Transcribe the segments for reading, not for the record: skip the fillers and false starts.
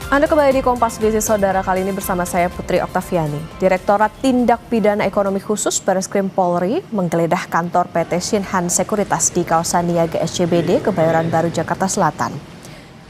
Anda kembali di Kompas Bisnis Saudara, kali ini bersama saya Putri Oktaviani. Direktorat Tindak Pidana Ekonomi Khusus Bareskrim Polri menggeledah kantor PT Shinhan Sekuritas di kawasan Niaga SCBD, Kebayoran Baru, Jakarta Selatan.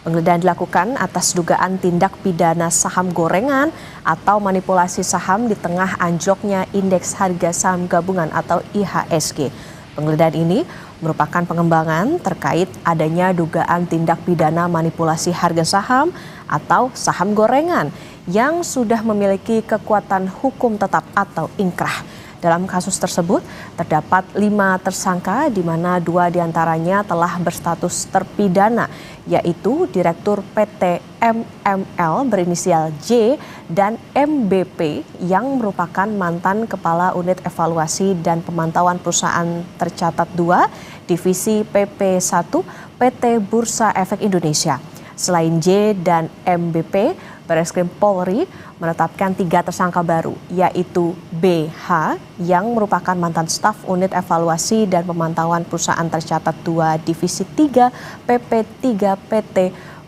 Penggeledahan dilakukan atas dugaan tindak pidana saham gorengan atau manipulasi saham di tengah anjloknya Indeks Harga Saham Gabungan atau IHSG. Penggeledahan ini merupakan pengembangan terkait adanya dugaan tindak pidana manipulasi harga saham atau saham gorengan yang sudah memiliki kekuatan hukum tetap atau inkrah. Dalam kasus tersebut terdapat 5 tersangka di mana 2 diantaranya telah berstatus terpidana, yaitu Direktur PT MML berinisial J dan MBP yang merupakan mantan Kepala Unit Evaluasi dan Pemantauan Perusahaan Tercatat 2 Divisi PP1 PT Bursa Efek Indonesia. Selain J dan MBP, Bareskrim Polri menetapkan 3 tersangka baru, yaitu BH yang merupakan mantan staf Unit Evaluasi dan Pemantauan Perusahaan Tercatat 2 Divisi 3 PP3 PT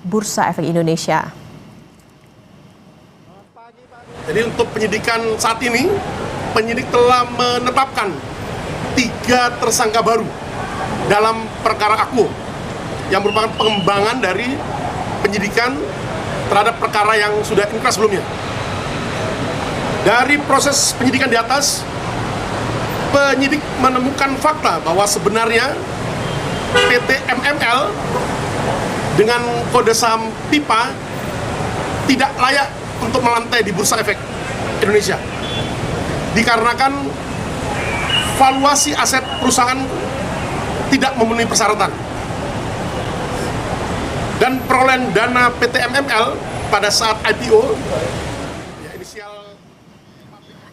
Bursa Efek Indonesia. Jadi untuk penyidikan saat ini, penyidik telah menetapkan 3 tersangka baru dalam perkara Akwo yang merupakan pengembangan dari penyidikan terhadap perkara yang sudah inkrah sebelumnya. Dari proses penyidikan di atas, penyidik menemukan fakta bahwa sebenarnya PT MML dengan kode saham PIPA tidak layak untuk melantai di Bursa Efek Indonesia. Dikarenakan valuasi aset perusahaan tidak memenuhi persyaratan. Dan perolehan dana PT MML pada saat IPO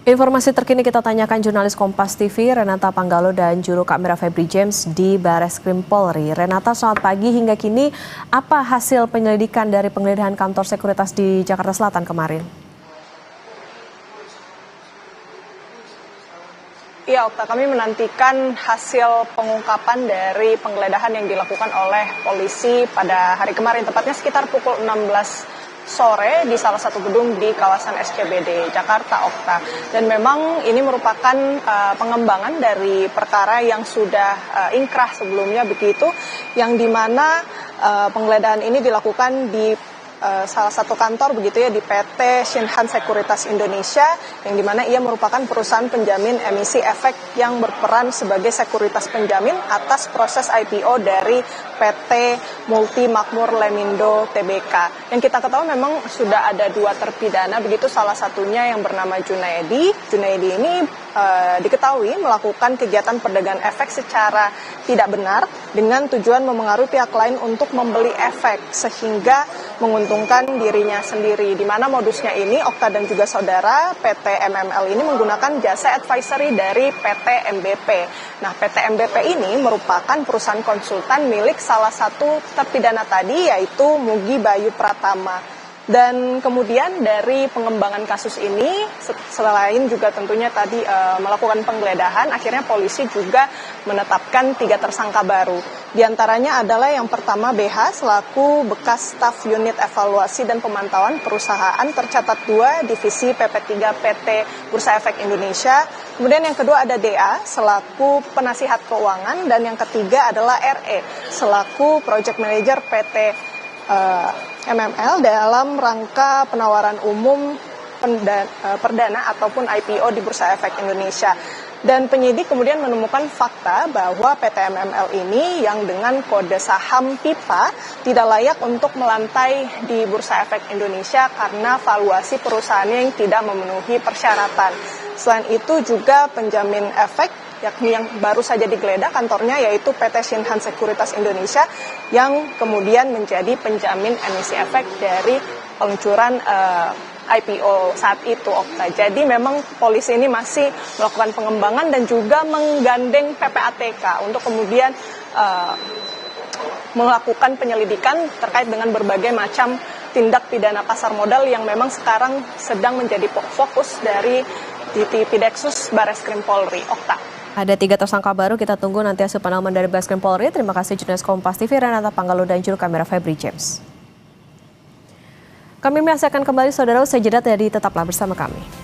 Informasi terkini kita tanyakan jurnalis Kompas TV Renata Panggalo dan juru kamera Febri James di Bareskrim Polri. Renata, selamat pagi. Hingga kini apa hasil penyelidikan dari penggeledahan kantor sekuritas di Jakarta Selatan kemarin? Iya, Okta, kami menantikan hasil pengungkapan dari penggeledahan yang dilakukan oleh polisi pada hari kemarin, tepatnya sekitar pukul 16 sore di salah satu gedung di kawasan SCBD Jakarta, Okta. Dan memang ini merupakan pengembangan dari perkara yang sudah inkrah sebelumnya begitu, yang dimana penggeledahan ini dilakukan di salah satu kantor begitu ya di PT Shinhan Sekuritas Indonesia, yang dimana ia merupakan perusahaan penjamin emisi efek yang berperan sebagai sekuritas penjamin atas proses IPO dari PT Multi Makmur Lemindo Tbk. Yang kita ketahui memang sudah ada 2 terpidana begitu, salah satunya yang bernama Junaedi. Junaedi ini diketahui melakukan kegiatan perdagangan efek secara tidak benar dengan tujuan memengaruhi pihak lain untuk membeli efek sehingga menguntungkan dirinya sendiri. Di mana modusnya ini, Okta dan juga saudara, PT MML ini menggunakan jasa advisory dari PT MBP. Nah, PT MBP ini merupakan perusahaan konsultan milik salah satu terpidana tadi, yaitu Mugi Bayu Pratama. Dan kemudian dari pengembangan kasus ini, selain juga tentunya tadi melakukan penggeledahan, akhirnya polisi juga menetapkan 3 tersangka baru. Di antaranya adalah yang pertama BH selaku bekas staf unit evaluasi dan pemantauan perusahaan tercatat 2 divisi PP3 PT Bursa Efek Indonesia. Kemudian yang kedua ada DA selaku penasihat keuangan, dan yang ketiga adalah RE selaku project manager PT MML dalam rangka penawaran umum perdana ataupun IPO di Bursa Efek Indonesia. Dan penyidik kemudian menemukan fakta bahwa PT MML ini yang dengan kode saham PIPA tidak layak untuk melantai di Bursa Efek Indonesia karena valuasi perusahaannya yang tidak memenuhi persyaratan. Selain itu juga penjamin efek yakni yang baru saja digeledah kantornya, yaitu PT Shinhan Sekuritas Indonesia yang kemudian menjadi penjamin emisi efek dari peluncuran IPO saat itu, Okta. Jadi memang polisi ini masih melakukan pengembangan dan juga menggandeng PPATK untuk kemudian melakukan penyelidikan terkait dengan berbagai macam tindak pidana pasar modal yang memang sekarang sedang menjadi fokus dari Ditipideksus Bareskrim Polri, Okta. Ada 3 tersangka baru, kita tunggu nanti hasil pendalaman dari Bareskrim Polri. Terima kasih jurnalis Kompas TV Renata Panggalo dan juru kamera Febri James. Kami masih akan kembali saudara usai jeda, jadi tetaplah bersama kami.